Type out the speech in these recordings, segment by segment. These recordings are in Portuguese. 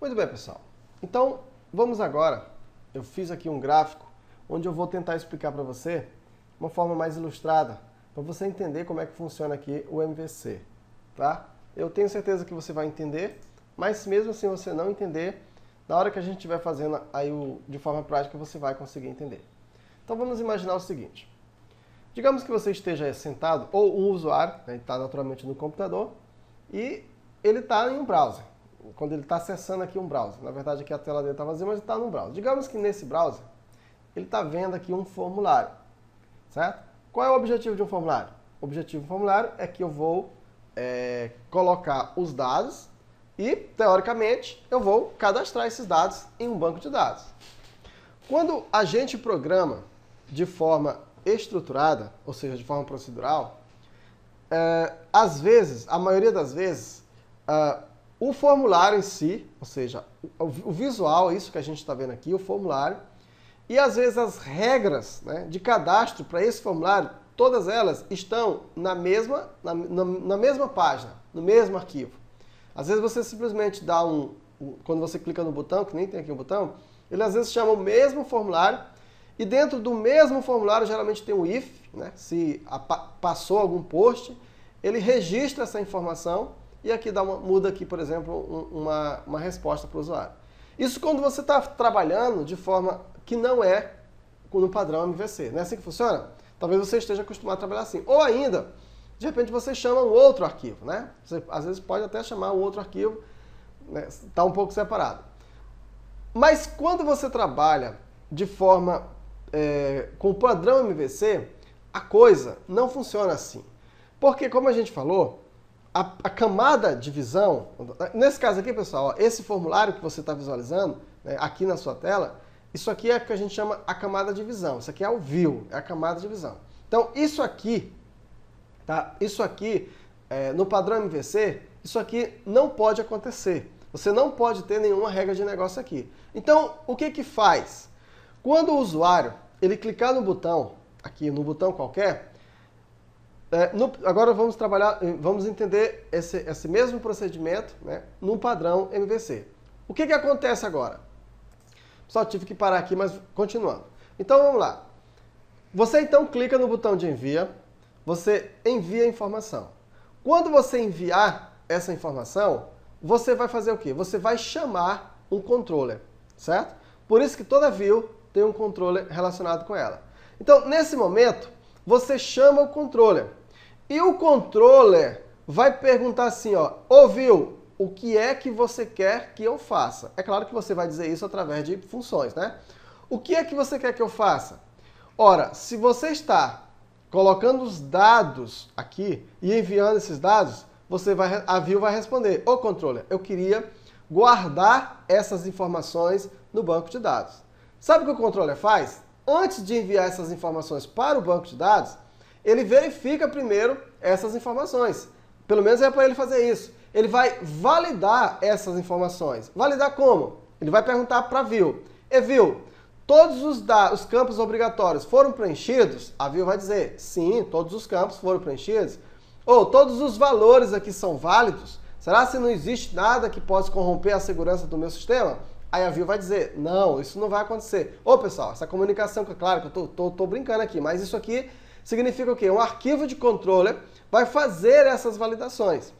Muito bem, pessoal. Então, vamos agora, eu fiz aqui um gráfico onde eu vou tentar explicar para você de uma forma mais ilustrada, para você entender como é que funciona aqui o MVC, tá? Eu tenho certeza que você vai entender, mas mesmo assim você não entender, na hora que a gente estiver fazendo aí de forma prática, você vai conseguir entender. Então vamos imaginar o seguinte. Digamos que você esteja sentado, ou um usuário, né, está naturalmente no computador, e ele está em um browser. Quando ele está acessando aqui um browser. Na verdade aqui a tela dele está vazia, mas ele está no browser. Digamos que nesse browser, ele está vendo aqui um formulário, certo? Qual é o objetivo de um formulário? O objetivo do formulário é que eu vou colocar os dados e, teoricamente, eu vou cadastrar esses dados em um banco de dados. Quando a gente programa de forma estruturada, ou seja, de forma procedural, às vezes, a maioria das vezes, o formulário em si, ou seja, o visual, isso que a gente está vendo aqui, o formulário, e às vezes as regras, né, de cadastro para esse formulário, todas elas estão na mesma página, no mesmo arquivo. Às vezes você simplesmente dá quando você clica no botão, que nem tem aqui um botão, ele às vezes chama o mesmo formulário, e dentro do mesmo formulário geralmente tem um if, né, se passou algum post, ele registra essa informação, e aqui muda aqui, por exemplo, uma resposta para o usuário. Isso quando você está trabalhando de forma que não é no padrão MVC. Não é assim que funciona? Talvez você esteja acostumado a trabalhar assim. Ou ainda, de repente você chama um outro arquivo, né? Você às vezes pode até chamar um outro arquivo, né? Está um pouco separado. Mas quando você trabalha de forma com o padrão MVC, a coisa não funciona assim. Porque, como a gente falou, a camada de visão, nesse caso aqui, pessoal, ó, esse formulário que você está visualizando, né, aqui na sua tela, isso aqui é o que a gente chama a camada de visão. Isso aqui é o view, é a camada de visão. Então, isso aqui, tá? Isso aqui, no padrão MVC, isso aqui não pode acontecer. Você não pode ter nenhuma regra de negócio aqui. Então, o que que faz? Quando o usuário, ele clicar no botão, aqui no botão qualquer, agora vamos entender esse mesmo procedimento, né, no padrão MVC. O que que acontece agora? Só tive que parar aqui, mas continuando. Então vamos lá. Você então clica no botão de envia, você envia a informação. Quando você enviar essa informação, você vai fazer o quê? Você vai chamar um controller, certo? Por isso que toda view tem um controller relacionado com ela. Então, nesse momento, você chama o controller. E o controller vai perguntar assim, ó, ô view, o que é que você quer que eu faça? É claro que você vai dizer isso através de funções, né? O que é que você quer que eu faça? Ora, se você está colocando os dados aqui e enviando esses dados, a view vai responder, ô controller, eu queria guardar essas informações no banco de dados. Sabe o que o controller faz? Antes de enviar essas informações para o banco de dados, ele verifica primeiro essas informações. Pelo menos é para ele fazer isso. Ele vai validar essas informações. Validar como? Ele vai perguntar para a view. E view, todos os campos obrigatórios foram preenchidos? A view vai dizer, sim, todos os campos foram preenchidos. Ou todos os valores aqui são válidos? Será que não existe nada que possa corromper a segurança do meu sistema? Aí a view vai dizer, não, isso não vai acontecer. Ô pessoal, essa comunicação, claro que eu tô brincando aqui, mas isso aqui significa o quê? Um arquivo de controller vai fazer essas validações.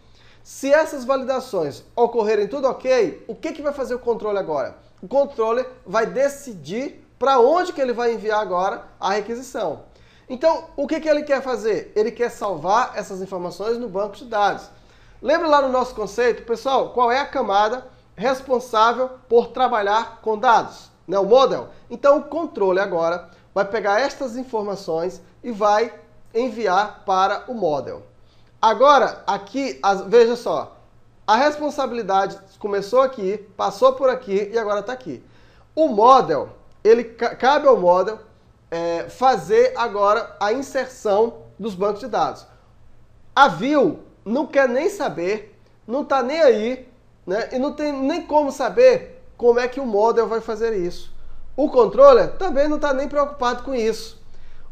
Se essas validações ocorrerem tudo ok, o que vai fazer o controller agora? O controller vai decidir para onde que ele vai enviar agora a requisição. Então, o que ele quer fazer? Ele quer salvar essas informações no banco de dados. Lembra lá no nosso conceito, pessoal, qual é a camada responsável por trabalhar com dados? Né, o model? Então, o controller agora vai pegar estas informações e vai enviar para o model. Agora, aqui, veja só, a responsabilidade começou aqui, passou por aqui e agora está aqui. O model, cabe ao model fazer agora a inserção dos bancos de dados. A view não quer nem saber, não está nem aí, né, e não tem nem como saber como é que o model vai fazer isso. O controller também não está nem preocupado com isso.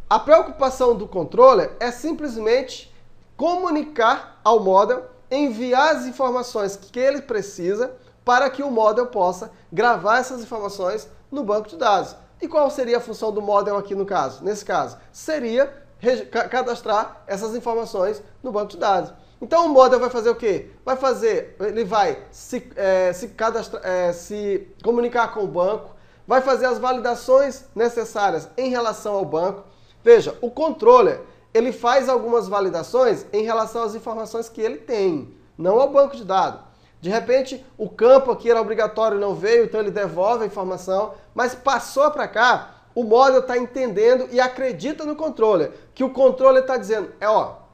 A preocupação do controller é simplesmente comunicar ao model, enviar as informações que ele precisa para que o model possa gravar essas informações no banco de dados. E qual seria a função do model aqui no caso? Nesse caso, seria cadastrar essas informações no banco de dados. Então o model vai fazer o quê? Ele vai se comunicar com o banco, vai fazer as validações necessárias em relação ao banco. Veja, o controller, ele faz algumas validações em relação às informações que ele tem, não ao banco de dados. De repente, o campo aqui era obrigatório e não veio, então ele devolve a informação, mas passou para cá, o model está entendendo e acredita no controller, que o controller está dizendo,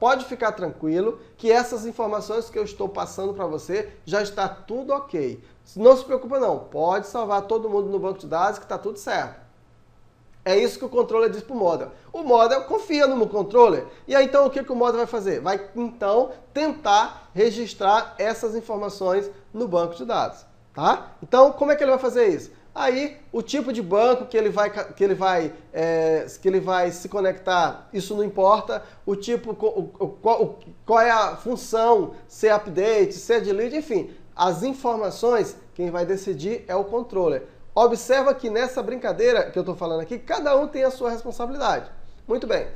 pode ficar tranquilo que essas informações que eu estou passando para você já está tudo ok. Não se preocupa não, pode salvar todo mundo no banco de dados que está tudo certo. É isso que o controller diz para o model. O model confia no controller. E aí então o que o model vai fazer? Vai então tentar registrar essas informações no banco de dados. Tá? Então como é que ele vai fazer isso? Aí o tipo de banco que ele vai se conectar, isso não importa. O tipo, qual é a função, se é update, se é delete, enfim. As informações, quem vai decidir é o controller. Observa que nessa brincadeira que eu estou falando aqui, cada um tem a sua responsabilidade. Muito bem.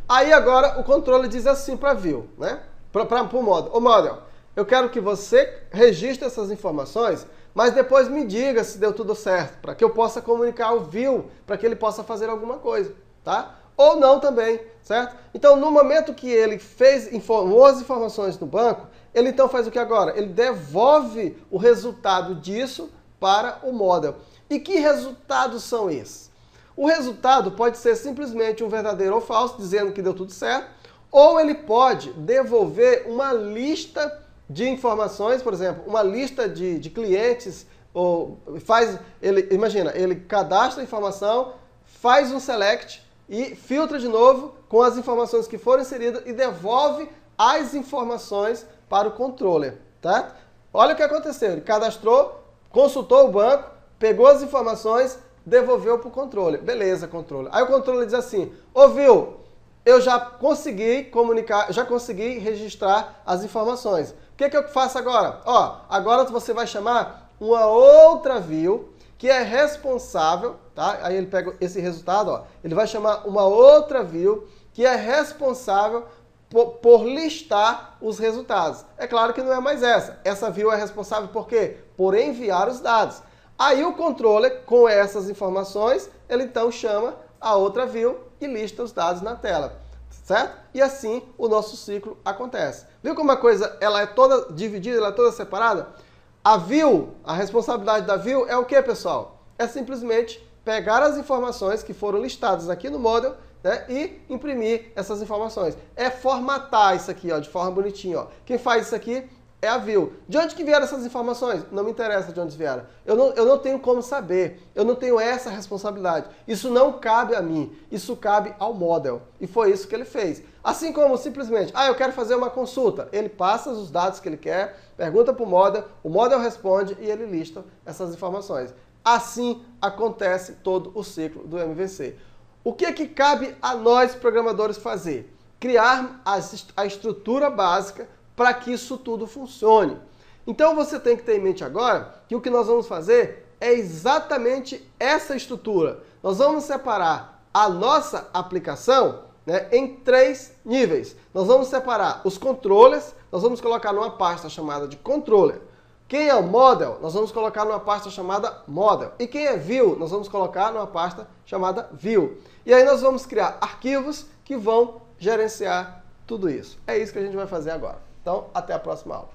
Aí agora o controller diz assim para a view, né? Para o model. Ô model, eu quero que você registre essas informações, mas depois me diga se deu tudo certo, para que eu possa comunicar ao view, para que ele possa fazer alguma coisa, tá? Ou não também, certo? Então, no momento que ele informou as informações no banco, ele então faz o que agora? Ele devolve o resultado disso para o model. E que resultados são esses? O resultado pode ser simplesmente um verdadeiro ou falso, dizendo que deu tudo certo, ou ele pode devolver uma lista de informações, por exemplo, uma lista de clientes, imagina, ele cadastra a informação, faz um select e filtra de novo com as informações que foram inseridas e devolve as informações para o controller, tá? Olha o que aconteceu, ele cadastrou, consultou o banco, pegou as informações, devolveu para o controller. Beleza, controller. Aí o controller diz assim, ouviu, eu já consegui comunicar, já consegui registrar as informações. O que eu faço agora? Agora você vai chamar uma outra view que é responsável, tá? Aí ele pega esse resultado, ele vai chamar uma outra view que é responsável por listar os resultados. É claro que não é mais essa. Essa view é responsável por quê? Por enviar os dados. Aí o controller, com essas informações, ele então chama a outra view e lista os dados na tela, certo? E assim o nosso ciclo acontece. Viu como a coisa ela é toda dividida, ela é toda separada? A view, a responsabilidade da view é o que, pessoal? É simplesmente pegar as informações que foram listadas aqui no model, né, e imprimir essas informações. É formatar isso aqui, de forma bonitinha. Quem faz isso aqui é a view. De onde que vieram essas informações? Não me interessa de onde vieram. Eu não tenho como saber. Eu não tenho essa responsabilidade. Isso não cabe a mim. Isso cabe ao model. E foi isso que ele fez. Assim como simplesmente, eu quero fazer uma consulta. Ele passa os dados que ele quer, pergunta para o model responde e ele lista essas informações. Assim acontece todo o ciclo do MVC. O que é que cabe a nós programadores fazer? Criar a estrutura básica para que isso tudo funcione. Então você tem que ter em mente agora que o que nós vamos fazer é exatamente essa estrutura. Nós vamos separar a nossa aplicação, né, em 3 níveis. Nós vamos separar os controllers, nós vamos colocar numa pasta chamada de controller. Quem é o model, nós vamos colocar numa pasta chamada model. E quem é view, nós vamos colocar numa pasta chamada view. E aí nós vamos criar arquivos que vão gerenciar tudo isso. É isso que a gente vai fazer agora. Então, até a próxima aula.